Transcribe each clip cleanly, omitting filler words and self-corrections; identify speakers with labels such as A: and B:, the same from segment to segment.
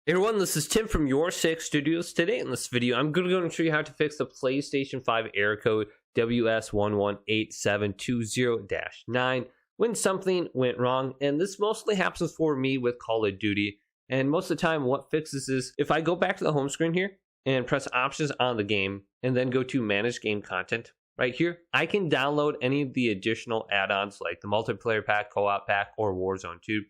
A: Hey everyone, this is Tim from Your Six Studios. Today in this video, I'm going to show you how to fix the PlayStation 5 error code WS-118720-9 when something went wrong. And this mostly happens for me with Call of Duty. And most of the time, what fixes is if I go back to the home screen here and press options on the game and then go to manage game content right here, I can download any of the additional add-ons like the multiplayer pack, co-op pack, or Warzone 2.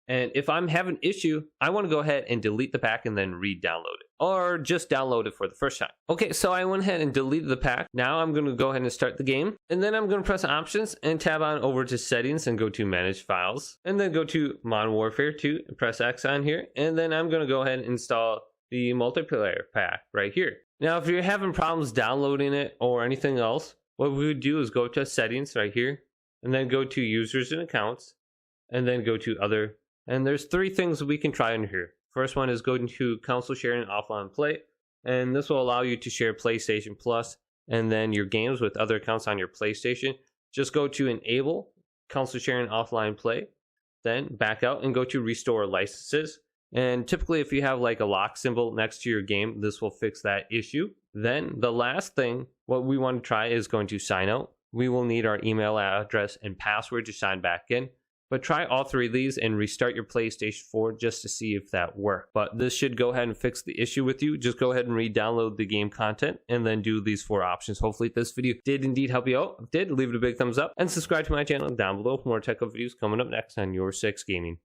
A: And if I'm having an issue, I want to go ahead and delete the pack and then re-download it. Or just download it for the first time. Okay, so I went ahead and deleted the pack. Now I'm going to go ahead and start the game. And then I'm going to press options and tab on over to settings and go to manage files. And then go to Modern Warfare 2 and press X on here. And then I'm going to go ahead and install the multiplayer pack right here. Now, if you're having problems downloading it or anything else, what we would do is go to settings right here. And then go to users and accounts. And then go to other. And there's three things we can try in here. First one is go to console sharing offline play. And this will allow you to share PlayStation Plus and then your games with other accounts on your PlayStation. Just go to enable console sharing offline play. Then back out and go to restore licenses. And typically if you have like a lock symbol next to your game, this will fix that issue. Then the last thing, what we want to try is going to sign out. We will need our email address and password to sign back in. But try all three of these and restart your PlayStation 4 just to see if that worked. But this should go ahead and fix the issue with you. Just go ahead and re-download the game content and then do these four options. Hopefully this video did indeed help you out. If it did, leave it a big thumbs up and subscribe to my channel down below for more tech videos coming up next on YourSixGaming.